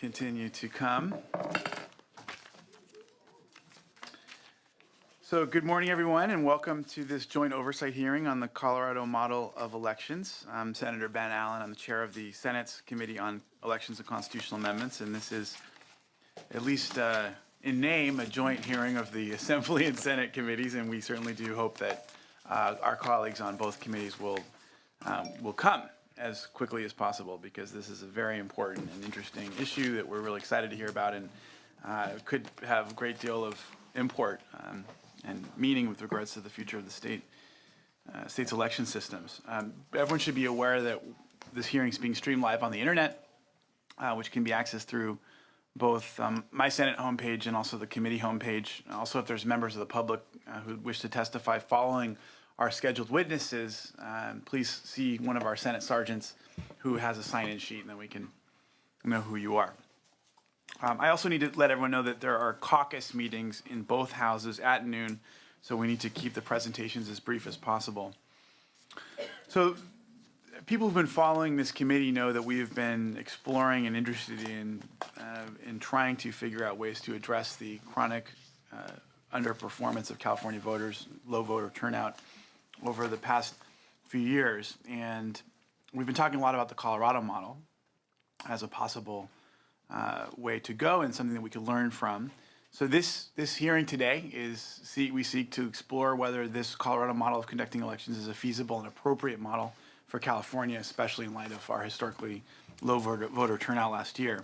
continue to come. So good morning, everyone, and welcome to this joint oversight hearing on the Colorado model of elections. I'm Senator Ben Allen. I'm the chair of the Senate's Committee on Elections and Constitutional Amendments, and this is, at least in name, a joint hearing of the Assembly and Senate committees, and we certainly do hope that our colleagues on both committees will come as quickly as possible, because this is a very important and interesting issue that we're really excited to hear about, and could have a great deal of import and meaning with regards to the future of the state's election systems. Everyone should be aware that this hearing is being streamed live on the internet, which can be accessed through both my Senate homepage and also the committee homepage. Also, if there's members of the public who wish to testify following our scheduled witnesses, please see one of our Senate sergeants who has a sign-in sheet, and then we can know who you are. I also need to let everyone know that there are caucus meetings in both houses at noon, so we need to keep the presentations as brief as possible. So people who've been following this committee know that we have been exploring and interested in trying to figure out ways to address the chronic underperformance of California voters, low voter turnout over the past few years. And we've been talking a lot about the Colorado model as a possible way to go and something that we could learn from. So this hearing today is we seek to explore whether this Colorado model of conducting elections is a feasible and appropriate model for California, especially in light of our historically low voter turnout last year.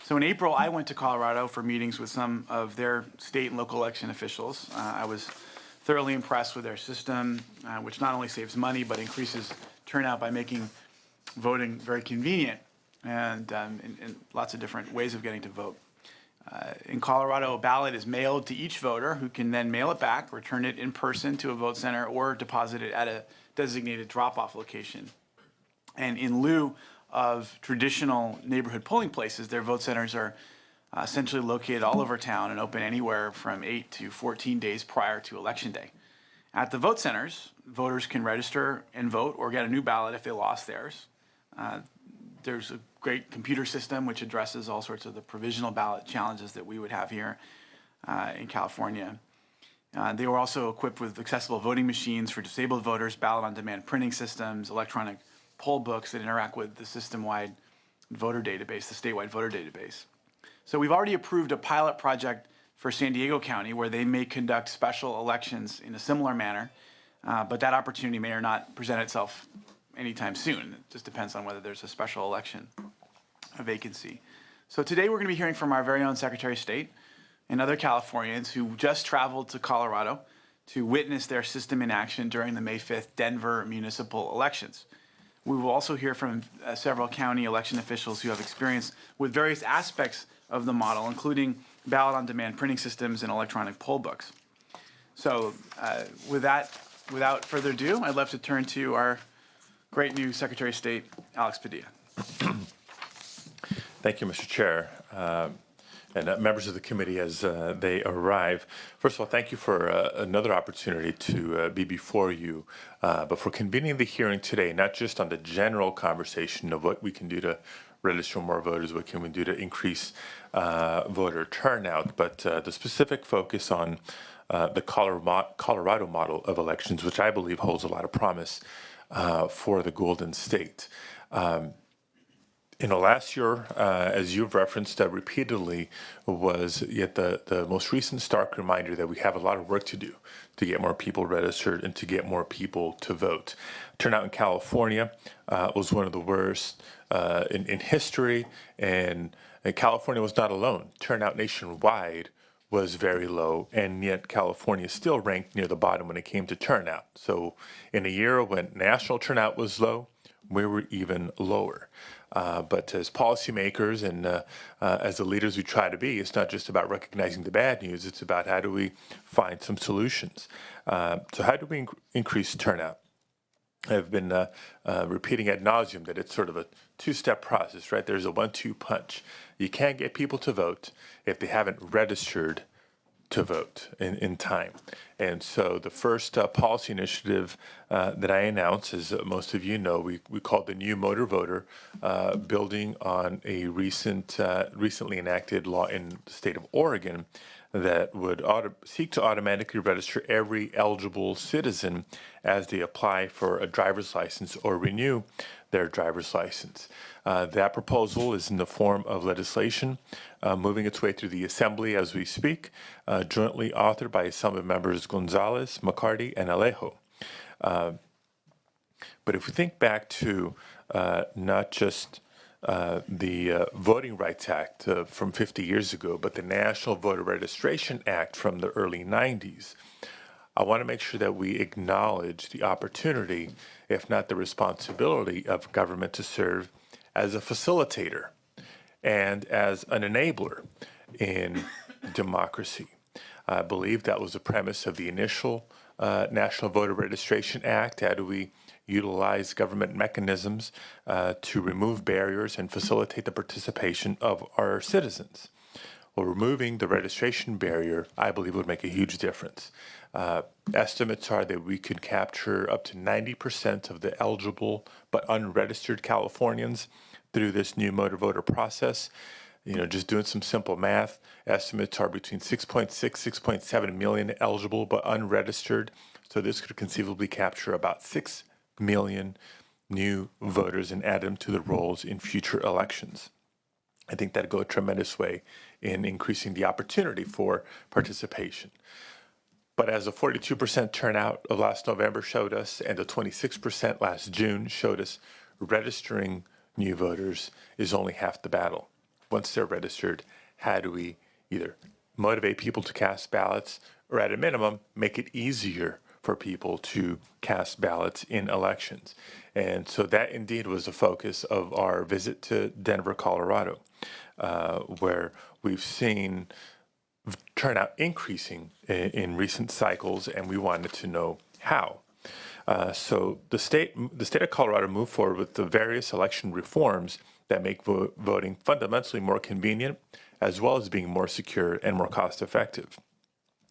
So in April, I went to Colorado for meetings with some of their state and local election officials. I was thoroughly impressed with their system, which not only saves money but increases turnout by making voting very convenient and lots of different ways of getting to vote. In Colorado, a ballot is mailed to each voter, who can then mail it back, return it in person to a vote center, or deposit it at a designated drop-off location. And in lieu of traditional neighborhood polling places, their vote centers are essentially located all over town and open anywhere from 8 to 14 days prior to Election Day. At the vote centers, voters can register and vote or get a new ballot if they lost theirs. There's a great computer system which addresses all sorts of the provisional ballot challenges that we would have here in California. They were also equipped with accessible voting machines for disabled voters, ballot-on-demand printing systems, electronic poll books that interact with the system-wide voter database, the statewide voter database. So we've already approved a pilot project for San Diego County where they may conduct special elections in a similar manner, but that opportunity may or not present itself anytime soon. It just depends on whether there's a special election, a vacancy. So today we're going to be hearing from our very own Secretary of State and other Californians who just traveled to Colorado to witness their system in action during the May 5th Denver municipal elections. We will also hear from several county election officials who have experience with various aspects of the model, including ballot-on-demand printing systems and electronic poll books. So without further ado, I'd love to turn to our great new Secretary of State, Alex Padilla. Thank you, Mr. Chair, and members of the committee as they arrive. First of all, thank you for another opportunity to be before you, but for convening the hearing today, not just on the general conversation of what we can do to register more voters, what can we do to increase voter turnout, but the specific focus on the Colorado model of elections, which I believe holds a lot of promise for the Golden State. Last year, as you've referenced repeatedly, was yet the most recent stark reminder that we have a lot of work to do to get more people registered and to get more people to vote. Turnout in California was one of the worst in history, and California was not alone. Turnout nationwide was very low, and yet California still ranked near the bottom when it came to turnout. So in a year when national turnout was low, we were even lower. But as policymakers and as the leaders we try to be, it's not just about recognizing the bad news, it's about how do we find some solutions. So how do we increase turnout? I've been repeating ad nauseum that it's sort of a two-step process, right? There's a 1-2 punch. You can't get people to vote if they haven't registered to vote in time. And so the first policy initiative that I announced, as most of you know, we called the New Motor Voter, building on a recently enacted law in the state of Oregon that would seek to automatically register every eligible citizen as they apply for a driver's license or renew their driver's license. That proposal is in the form of legislation, moving its way through the Assembly as we speak, jointly authored by Assembly members Gonzalez, McCarty, and Alejo. But if we think back to not just the Voting Rights Act from 50 years ago, but the National Voter Registration Act from the early 90s, I want to make sure that we acknowledge the opportunity, if not the responsibility, of government to serve as a facilitator and as an enabler in democracy. I believe that was the premise of the initial National Voter Registration Act. How do we utilize government mechanisms to remove barriers and facilitate the participation of our citizens? Well, removing the registration barrier, I believe, would make a huge difference. Estimates are that we could capture up to 90% of the eligible but unregistered Californians through this new motor voter process. You know, just doing some simple math, estimates are between 6.6, 6.7 million eligible but unregistered. So this could conceivably capture about 6 million new voters and add them to the rolls in future elections. I think that'd go a tremendous way in increasing the opportunity for participation. But as the 42% turnout of last November showed us, and the 26% last June showed us, registering new voters is only half the battle. Once they're registered, how do we either motivate people to cast ballots, or at a minimum, make it easier for people to cast ballots in elections? And so that indeed was the focus of our visit to Denver, Colorado, where we've seen turnout increasing in recent cycles, and we wanted to know how. So the state of Colorado moved forward with the various election reforms that make voting fundamentally more convenient, as well as being more secure and more cost effective.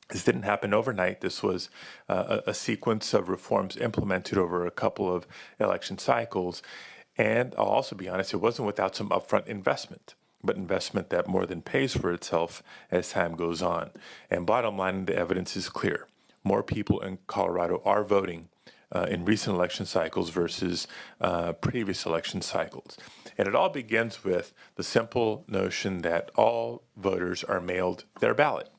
This didn't happen overnight. This was a sequence of reforms implemented over a couple of election cycles. And I'll also be honest, it wasn't without some upfront investment, but investment that more than pays for itself as time goes on. And bottom line, the evidence is clear. More people in Colorado are voting in recent election cycles versus previous election cycles. And it all begins with the simple notion that all voters are mailed their ballot.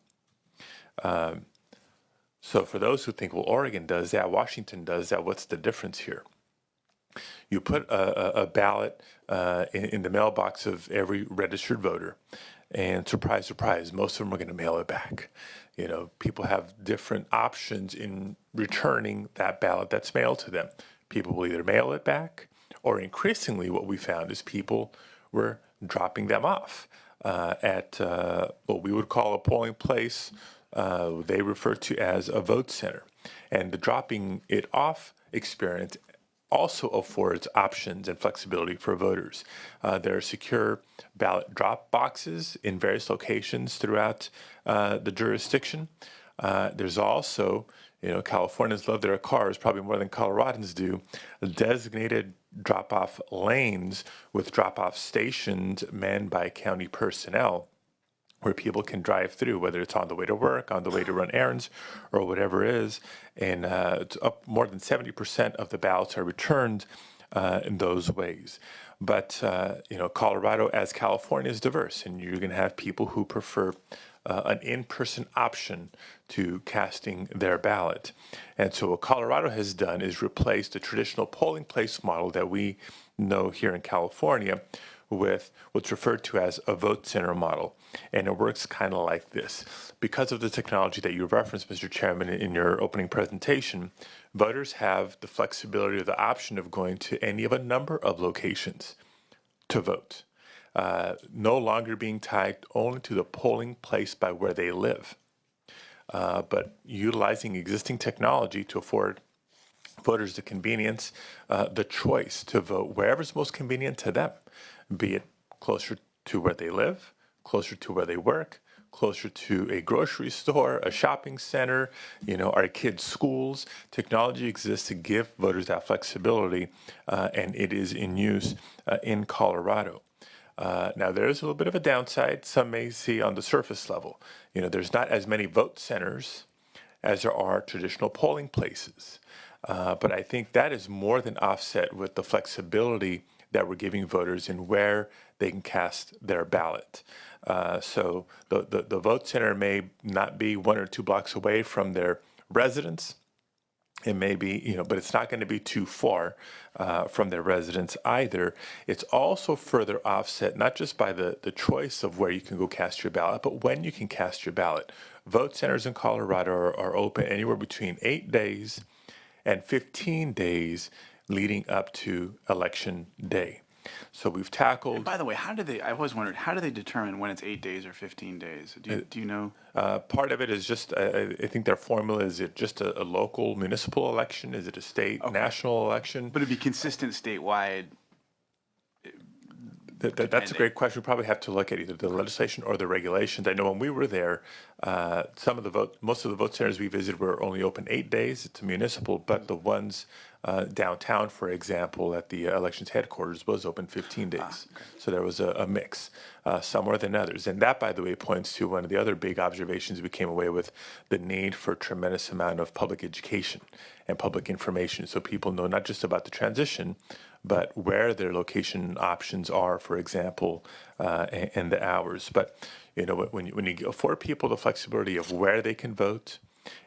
So for those who think, well, Oregon does that, Washington does that, what's the difference here? You put a ballot in the mailbox of every registered voter, and surprise, surprise, most of them are going to mail it back. You know, people have different options in returning that ballot that's mailed to them. People will either mail it back, or increasingly what we found is people were dropping them off at what we would call a polling place. They refer to as a vote center. And the dropping it off experience also affords options and flexibility for voters. There are secure ballot drop boxes in various locations throughout the jurisdiction. There's also, you know, Californians love their cars probably more than Coloradans do, designated drop-off lanes with drop-off stations manned by county personnel, where people can drive through, whether it's on the way to work, on the way to run errands, or whatever it is. And up more than 70% of the ballots are returned in those ways. But, you know, Colorado, as California, is diverse, and you're going to have people who prefer an in-person option to casting their ballot. And so what Colorado has done is replace the traditional polling place model that we know here in California with what's referred to as a vote center model. And it works kind of like this. Because of the technology that you referenced, Mr. Chairman, in your opening presentation, voters have the flexibility or the option of going to any of a number of locations to vote, no longer being tied only to the polling place by where they live, but utilizing existing technology to afford voters the convenience, the choice to vote wherever's most convenient to them, be it closer to where they live, closer to where they work, closer to a grocery store, a shopping center, our kids' schools. Technology exists to give voters that flexibility, and it is in use in Colorado. Now, there is a little bit of a downside. Some may see on the surface level. There's not as many vote centers as there are traditional polling places. But I think that is more than offset with the flexibility that we're giving voters in where they can cast their ballot. So the vote center may not be 1 or 2 blocks away from their residence. It may be, but it's not going to be too far from their residence either. It's also further offset, not just by the choice of where you can go cast your ballot, but when you can cast your ballot. Vote centers in Colorado are open anywhere between 8 days and 15 days leading up to Election Day. So we've tackled. And by the way, I always wondered, how do they determine when it's 8 days or 15 days? Do you know? Part of it is just, I think their formula, is it just a local municipal election? Is it a state, national election? But it'd be consistent statewide. That's a great question. We probably have to look at either the legislation or the regulations. I know when we were there, most of the vote centers we visited were only open 8 days. It's a municipal, but the ones downtown, for example, at the elections headquarters was open 15 days. Okay. So there was a mix, some more than others. And that, by the way, points to one of the other big observations we came away with, the need for a tremendous amount of public education and public information so people know not just about the transition, but where their location options are, for example, and the hours. But when you afford people the flexibility of where they can vote,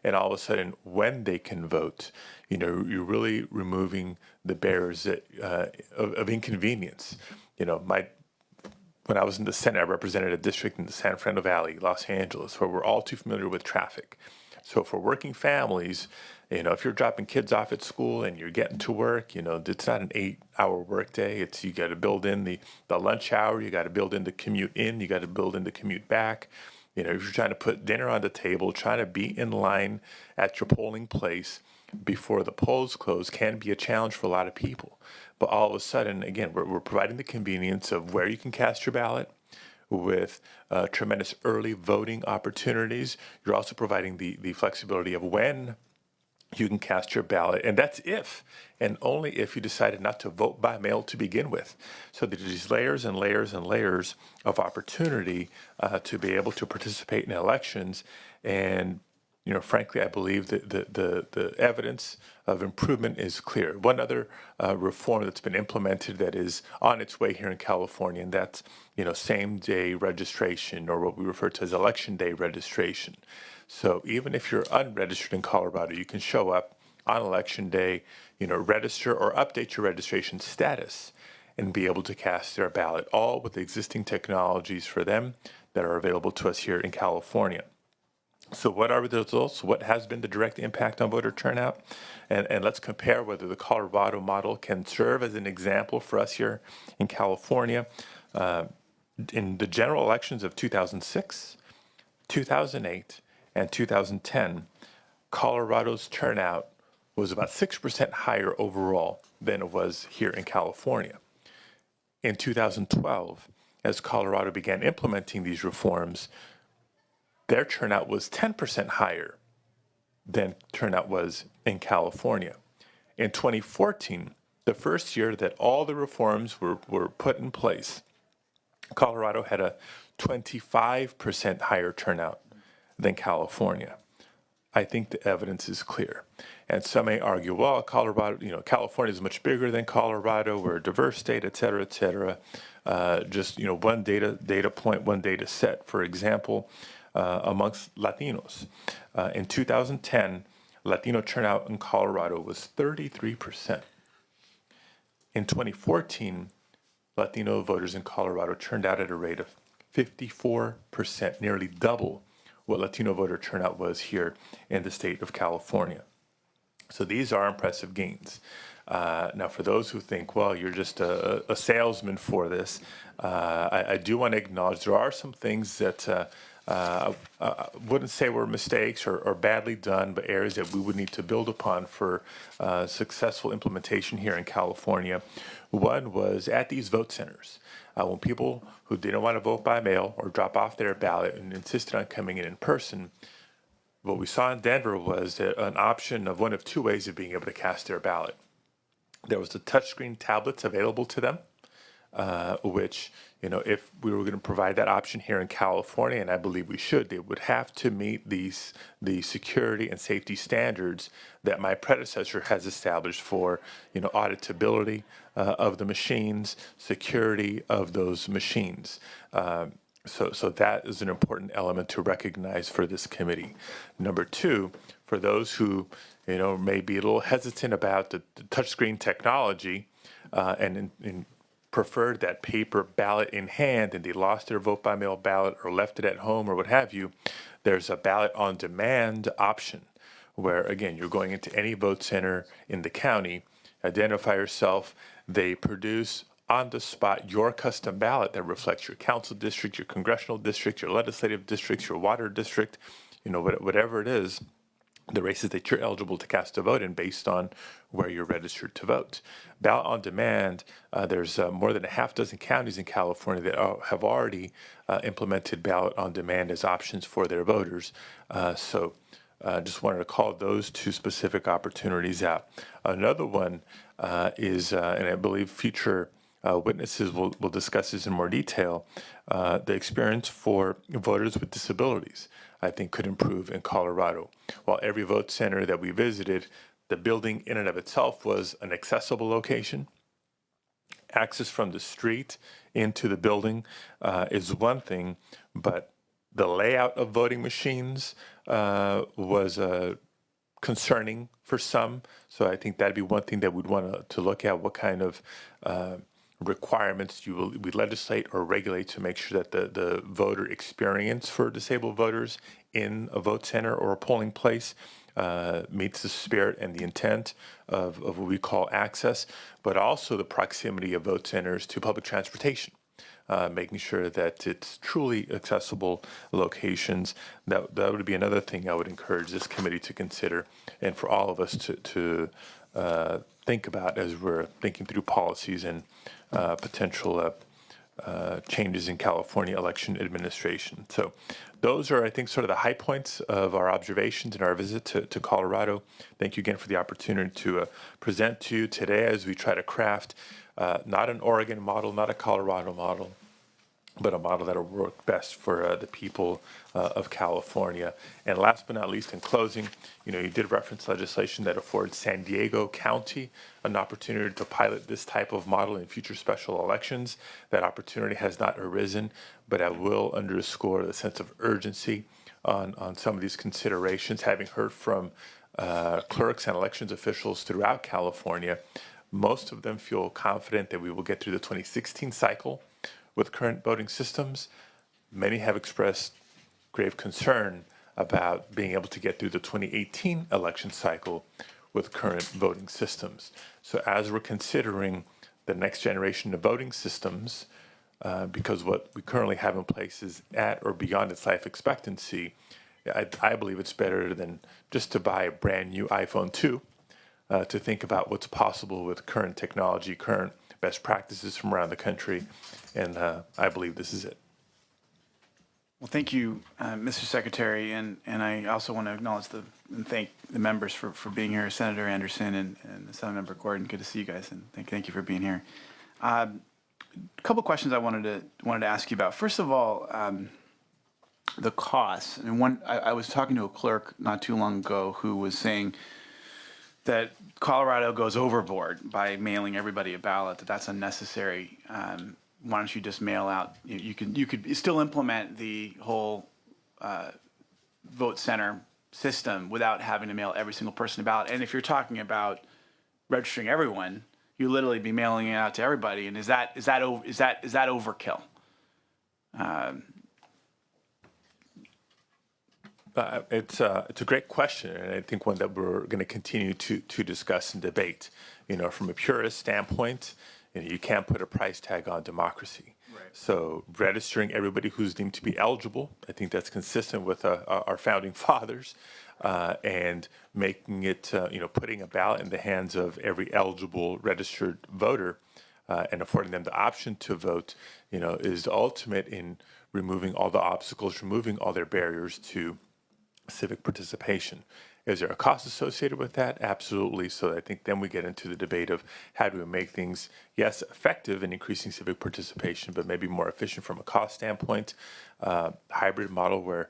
and all of a sudden when they can vote, you're really removing the barriers of inconvenience. When I was in the Senate, I represented a district in the San Fernando Valley, Los Angeles, where we're all too familiar with traffic. So for working families, if you're dropping kids off at school and you're getting to work, it's not an 8-hour workday. You got to build in the lunch hour, you got to build in the commute in, you got to build in the commute back. If you're trying to put dinner on the table, trying to be in line at your polling place before the polls close can be a challenge for a lot of people. But all of a sudden, again, we're providing the convenience of where you can cast your ballot with tremendous early voting opportunities. You're also providing the flexibility of when you can cast your ballot, and that's if and only if you decided not to vote by mail to begin with. So there's these layers and layers and layers of opportunity to be able to participate in elections. And frankly, I believe that the evidence of improvement is clear. One other reform that's been implemented that is on its way here in California, and that's same-day registration, or what we refer to as election day registration. So even if you're unregistered in Colorado, you can show up on election day, register or update your registration status and be able to cast their ballot, all with existing technologies for them that are available to us here in California. So what are the results? What has been the direct impact on voter turnout? And let's compare whether the Colorado model can serve as an example for us here in California. In the general elections of 2006, 2008, and 2010, Colorado's turnout was about 6% higher overall than it was here in California. In 2012, as Colorado began implementing these reforms, their turnout was 10% higher than turnout was in California. In 2014, the first year that all the reforms were put in place, Colorado had a 25% higher turnout than California. I think the evidence is clear. And some may argue, well, California is much bigger than Colorado. We're a diverse state, et cetera, et cetera. Just, one data point, one data set. For example, amongst Latinos, in 2010, Latino turnout in Colorado was 33%. In 2014, Latino voters in Colorado turned out at a rate of 54%, nearly double what Latino voter turnout was here in the state of California. So these are impressive gains. Now, for those who think, well, you're just a salesman for this, I do want to acknowledge there are some things that wouldn't say were mistakes or badly done, but areas that we would need to build upon for successful implementation here in California. One was at these vote centers. When people who didn't want to vote by mail or drop off their ballot and insisted on coming in person, what we saw in Denver was an option of one of two ways of being able to cast their ballot. There was the touchscreen tablets available to them, which, if we were going to provide that option here in California, and I believe we should, they would have to meet the security and safety standards that my predecessor has established for, auditability of the machines, security of those machines. So that is an important element to recognize for this committee. Number two, for those who, may be a little hesitant about the touchscreen technology and preferred that paper ballot in hand and they lost their vote by mail ballot or left it at home or what have you, there's a ballot on demand option where, again, you're going into any vote center in the county, identify yourself, they produce on the spot your custom ballot that reflects your council district, your congressional district, your legislative districts, your water district, whatever it is, the races that you're eligible to cast a vote in based on where you're registered to vote. Ballot on demand, there's more than a half dozen counties in California that have already implemented ballot on demand as options for their voters. So just wanted to call those two specific opportunities out. Another one is, and I believe future witnesses will discuss this in more detail, the experience for voters with disabilities, I think, could improve in Colorado. While every vote center that we visited, the building in and of itself was an accessible location, access from the street into the building is one thing, but the layout of voting machines was concerning for some. So I think that'd be one thing that we'd want to look at, what kind of requirements we legislate or regulate to make sure that the voter experience for disabled voters in a vote center or a polling place meets the spirit and the intent of what we call access, but also the proximity of vote centers to public transportation. Making sure that it's truly accessible locations. That would be another thing I would encourage this committee to consider, and for all of us to think about as we're thinking through policies and potential changes in California election administration. So those are, I think, sort of the high points of our observations in our visit to Colorado. Thank you again for the opportunity to present to you today as we try to craft not an Oregon model, not a Colorado model, but a model that will work best for the people of California. And last but not least, in closing, you did reference legislation that affords San Diego County an opportunity to pilot this type of model in future special elections. That opportunity has not arisen, but I will underscore the sense of urgency on some of these considerations. Having heard from clerks and elections officials throughout California, most of them feel confident that we will get through the 2016 cycle with current voting systems. Many have expressed grave concern about being able to get through the 2018 election cycle with current voting systems. So as we're considering the next generation of voting systems, because what we currently have in place is at or beyond its life expectancy, I believe it's better than just to buy a brand new iPhone 2 to think about what's possible with current technology, current best practices from around the country, and I believe this is it. Well, thank you, Mr. Secretary, and I also want to acknowledge and thank the members for being here, Senator Anderson and Assembly Member Gordon. Good to see you guys, and thank you for being here. A couple questions I wanted to ask you about. First of all, the costs. And I was talking to a clerk not too long ago who was saying that Colorado goes overboard by mailing everybody a ballot, that's unnecessary. Why don't you just mail out? You could still implement the whole vote center system without having to mail every single person a ballot. And if you're talking about registering everyone, you literally be mailing it out to everybody. And is that overkill? It's a great question, and I think one that we're going to continue to discuss and debate. From a purist standpoint, You can't put a price tag on democracy. Right. So registering everybody who's deemed to be eligible, I think that's consistent with our founding fathers, and making it, putting a ballot in the hands of every eligible registered voter, and affording them the option to vote, is the ultimate in removing all the obstacles, removing all their barriers to civic participation. Is there a cost associated with that? Absolutely. So I think then we get into the debate of how do we make things, yes, effective in increasing civic participation, but maybe more efficient from a cost standpoint. Hybrid model where,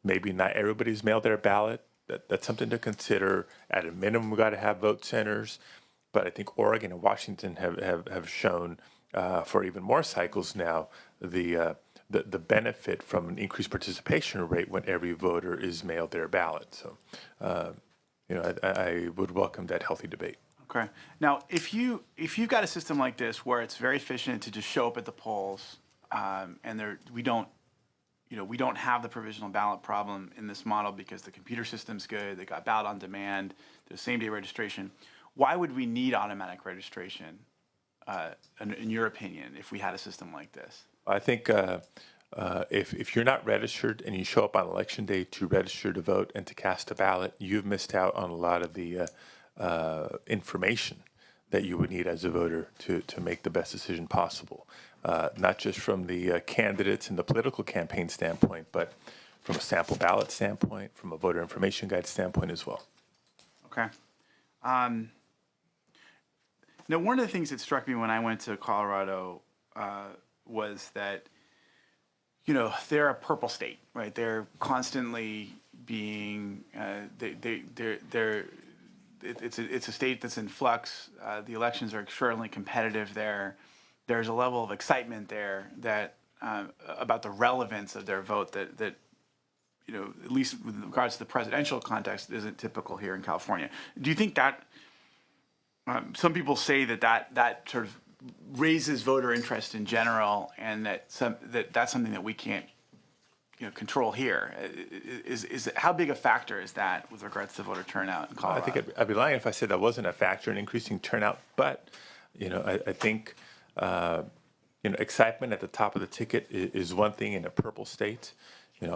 maybe not everybody's mailed their ballot. That's something to consider. At a minimum, we got to have vote centers. But I think Oregon and Washington have shown for even more cycles now the benefit from an increased participation rate when every voter is mailed their ballot. So, I would welcome that healthy debate. Okay. Now, if you've got a system like this where it's very efficient to just show up at the polls, and we don't have the provisional ballot problem in this model because the computer system's good, they got ballot on demand, there's same-day registration. Why would we need automatic registration, in your opinion, if we had a system like this? I think if you're not registered and you show up on election day to register to vote and to cast a ballot, you've missed out on a lot of the information that you would need as a voter to make the best decision possible. Not just from the candidates and the political campaign standpoint, but from a sample ballot standpoint, from a voter information guide standpoint as well. Okay. Now, one of the things that struck me when I went to Colorado was that, they're a purple state, right? They're constantly being, it's a state that's in flux. The elections are extraordinarily competitive there. There's a level of excitement there that about the relevance of their vote that at least with regards to the presidential context, isn't typical here in California. Do you think that some people say that sort of raises voter interest in general, and that's something that we can't control here? How big a factor is that with regards to voter turnout in Colorado? I think I'd be lying if I said that wasn't a factor in increasing turnout, but I think excitement at the top of the ticket is one thing in a purple state.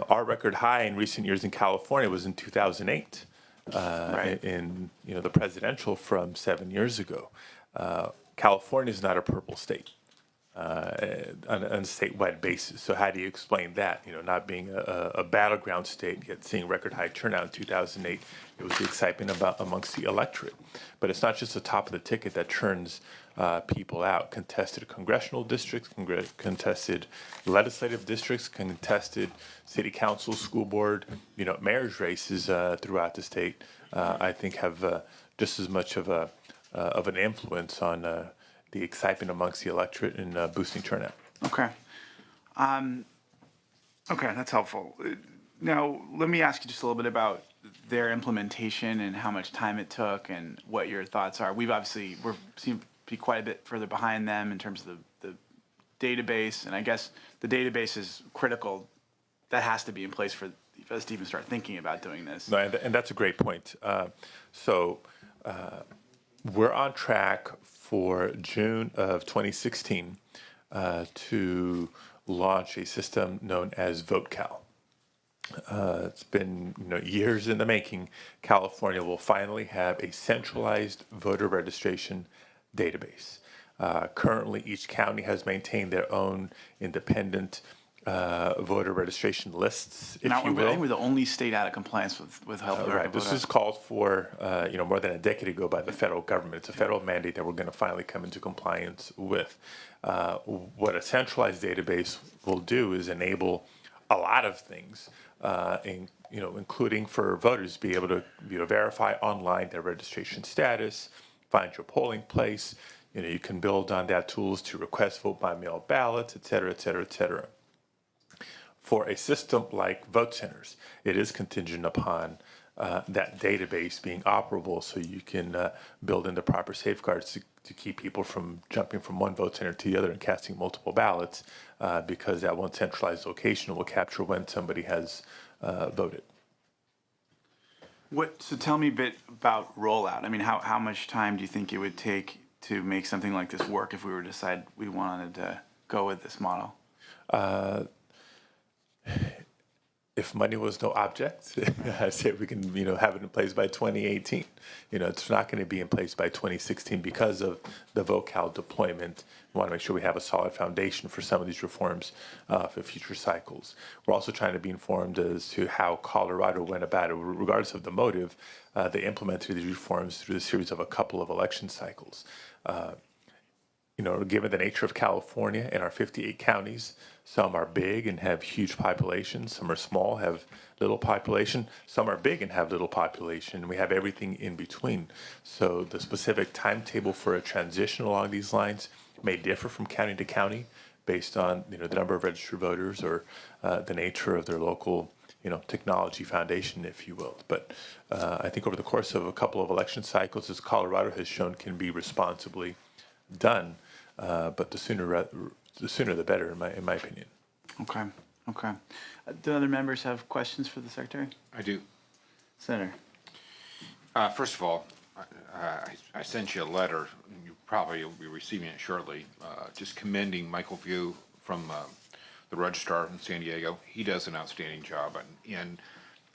Our record high in recent years in California was in 2008, Right. in the presidential from 7 years ago. California is not a purple state on a statewide basis. So how do you explain that? Not being a battleground state, yet seeing record high turnout in 2008, it was the excitement amongst the electorate. But it's not just the top of the ticket that turns people out. Contested congressional districts, contested legislative districts, contested city council, school board, mayor's races throughout the state, I think have just as much of an influence on the excitement amongst the electorate and boosting turnout. Okay. Okay, that's helpful. Now, let me ask you just a little bit about their implementation and how much time it took and what your thoughts are. We're seem to be quite a bit further behind them in terms of the database, and I guess the database is critical. That has to be in place for us to even start thinking about doing this. No, and that's a great point. We're on track for June of 2016 to launch a system known as VoteCal. It's been years in the making. California will finally have a centralized voter registration database. Currently, each county has maintained their own independent voter registration lists, if Now, you I will. think we're the only state out of compliance with help. Right. This is called for, more than a decade ago by the federal government. It's a federal mandate that we're going to finally come into compliance with. What a centralized database will do is enable a lot of things, including for voters to be able to verify online their registration status, find your polling place. You can build on that tools to request vote by mail ballots, et cetera, et cetera, et cetera. For a system like vote centers, it is contingent upon that database being operable, so you can build in the proper safeguards to keep people from jumping from one vote center to the other and casting multiple ballots, because that one centralized location will capture when somebody has voted. So tell me a bit about rollout. I mean, how much time do you think it would take to make something like this work if we were to decide we wanted to go with this model? If money was no object, I'd say we can, have it in place by 2018. It's not going to be in place by 2016 because of the vocal deployment. We want to make sure we have a solid foundation for some of these reforms for future cycles. We're also trying to be informed as to how Colorado went about it, regardless of the motive. They implemented these reforms through a series of a couple of election cycles. Given the nature of California and our 58 counties, some are big and have huge populations, some are small, have little population, some are big and have little population, and we have everything in between. So the specific timetable for a transition along these lines may differ from county to county based on, the number of registered voters or the nature of their local, technology foundation, if you will. But I think over the course of a couple of election cycles, as Colorado has shown, can be responsibly done. But the sooner the better, in my opinion. Okay. Do other members have questions for the Secretary? I do. Senator. First of all, I sent you a letter, and you probably will be receiving it shortly, just commending Michael View from the Registrar in San Diego. He does an outstanding job, and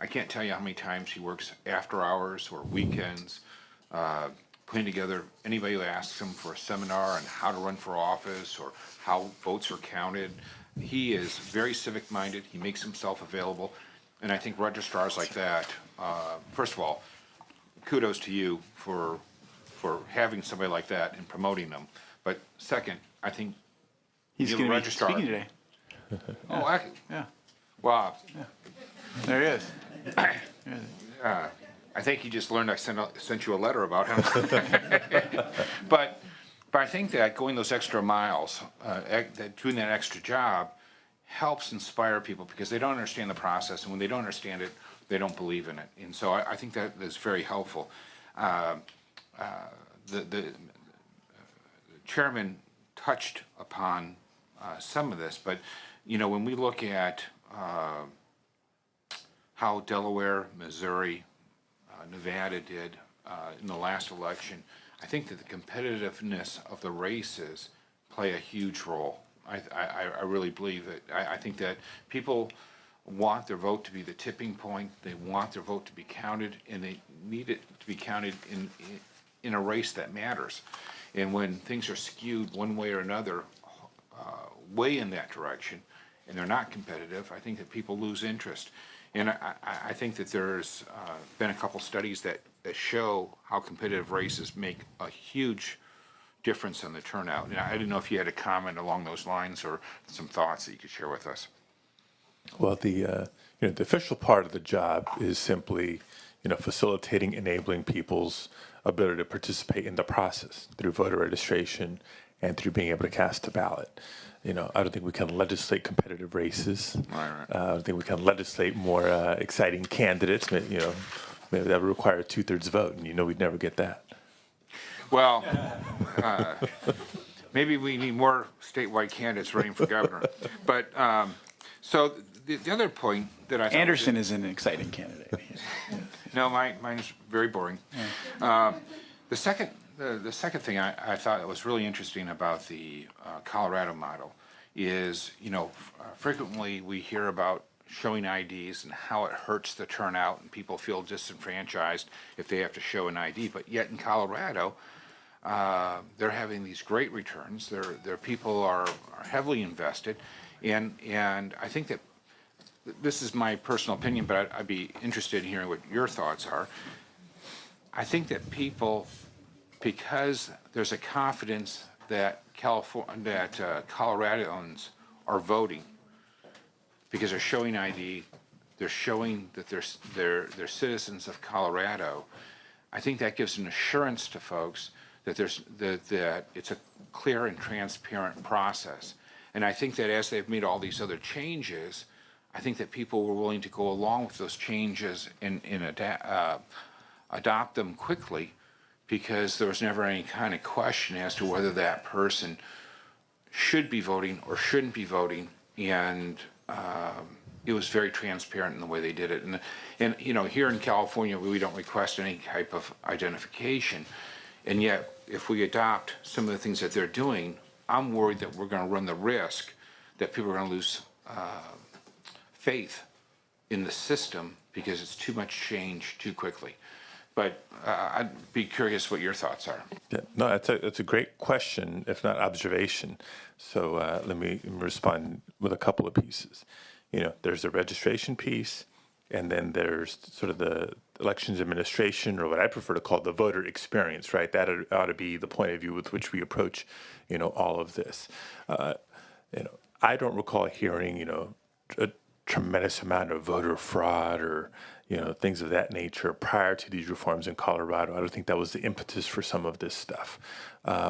I can't tell you how many times he works after hours or weekends, putting together anybody who asks him for a seminar on how to run for office or how votes are counted. He is very civic minded. He makes himself available. And I think registrars like that, first of all, kudos to you for having somebody like that and promoting them. But second, I think He's you're going the to be registrar. speaking today. Oh, Yeah. wow. There he is. I think he just learned I sent you a letter about him. But I think that going those extra miles, doing that extra job, helps inspire people because they don't understand the process, and when they don't understand it, they don't believe in it. And so I think that is very helpful. The chairman touched upon some of this, but when we look at how Delaware, Missouri, Nevada did in the last election, I think that the competitiveness of the races play a huge role. I really believe that. I think that people want their vote to be the tipping point. They want their vote to be counted, and they need it to be counted in a race that matters. And when things are skewed one way or another, way in that direction, and they're not competitive, I think that people lose interest. And I think that there's been a couple studies that show how competitive races make a huge difference in the turnout. And I didn't know if you had a comment along those lines or some thoughts that you could share with us. Well, the official part of the job is simply, facilitating, enabling people's ability to participate in the process through voter registration and through being able to cast a ballot. I don't think we can legislate competitive races. Right. I don't think we can legislate more exciting candidates. Maybe that would require a 2/3 vote, and we'd never get that. Well, maybe we need more statewide candidates running for governor. But so the other point that I thought Anderson is an exciting candidate. no, mine's very boring. The second thing I thought that was really interesting about the Colorado model is, frequently we hear about showing IDs and how it hurts the turnout and people feel disenfranchised if they have to show an ID. But yet in Colorado, they're having these great returns. Their people are heavily invested, and I think that this is my personal opinion, but I'd be interested in hearing what your thoughts are. I think that people, because there's a confidence that Coloradans are voting because they're showing ID, they're showing that they're citizens of Colorado. I think that gives an assurance to folks that that it's a clear and transparent process. And I think that as they've made all these other changes, I think that people were willing to go along with those changes and adopt them quickly, because there was never any kind of question as to whether that person should be voting or shouldn't be voting, and it was very transparent in the way they did it. And here in California, we don't request any type of identification, And yet, if we adopt some of the things that they're doing, I'm worried that we're going to run the risk that people are going to lose faith in the system because it's too much change too quickly. But I'd be curious what your thoughts are. Yeah, no, that's a great question, if not observation. So let me respond with a couple of pieces. There's the registration piece, and then there's sort of the elections administration, or what I prefer to call the voter experience, right? That ought to be the point of view with which we approach, all of this. I don't recall hearing, a tremendous amount of voter fraud or things of that nature prior to these reforms in Colorado. I don't think that was the impetus for some of this stuff.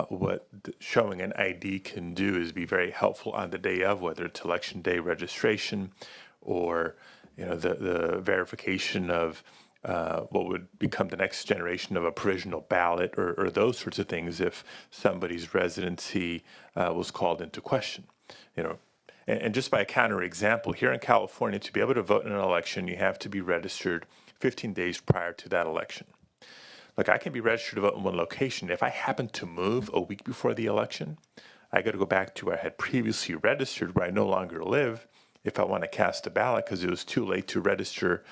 What showing an ID can do is be very helpful on the day of, whether it's election day registration or the verification of what would become the next generation of a provisional ballot or those sorts of things if somebody's residency was called into question. And just by a counter example, here in California, to be able to vote in an election, you have to be registered 15 days prior to that election. Like, I can be registered to vote in one location. If I happen to move a week before the election, I got to go back to where I had previously registered, where I no longer live, if I want to cast a ballot, because it was too late to register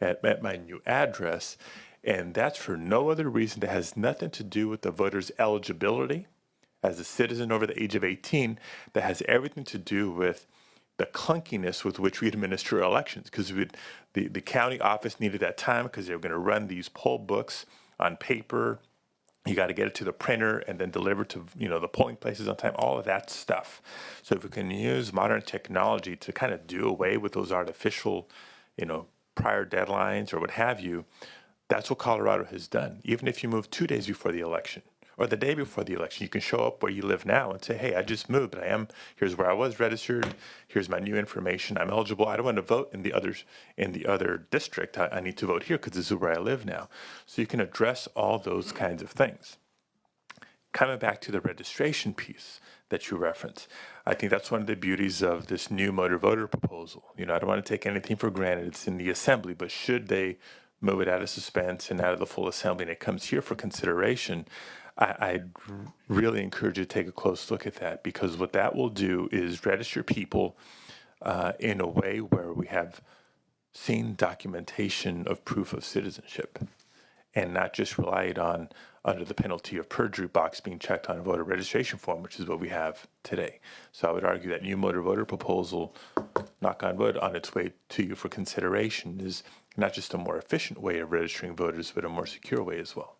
at my new address. And that's for no other reason that has nothing to do with the voter's eligibility as a citizen over the age of 18, that has everything to do with the clunkiness with which we administer elections, because the county office needed that time because they were going to run these poll books on paper. You got to get it to the printer and then deliver to the polling places on time, all of that stuff. So if we can use modern technology to kind of do away with those artificial prior deadlines or what have you, that's what Colorado has done. Even if you move 2 days before the election or the day before the election, you can show up where you live now and say, hey, I just moved, but here's where I was registered, here's my new information, I'm eligible. I don't want to vote in the other district. I need to vote here because this is where I live now. So you can address all those kinds of things. Coming back to the registration piece that you referenced, I think that's one of the beauties of this new motor voter proposal. I don't want to take anything for granted. It's in the assembly, but should they move it out of suspense and out of the full assembly and it comes here for consideration, I'd really encourage you to take a close look at that, because what that will do is register people in a way where we have seen documentation of proof of citizenship and not just relied on under the penalty of perjury box being checked on a voter registration form, which is what we have today. So I would argue that new motor voter proposal, knock on wood, on its way to you for consideration is not just a more efficient way of registering voters, but a more secure way as well.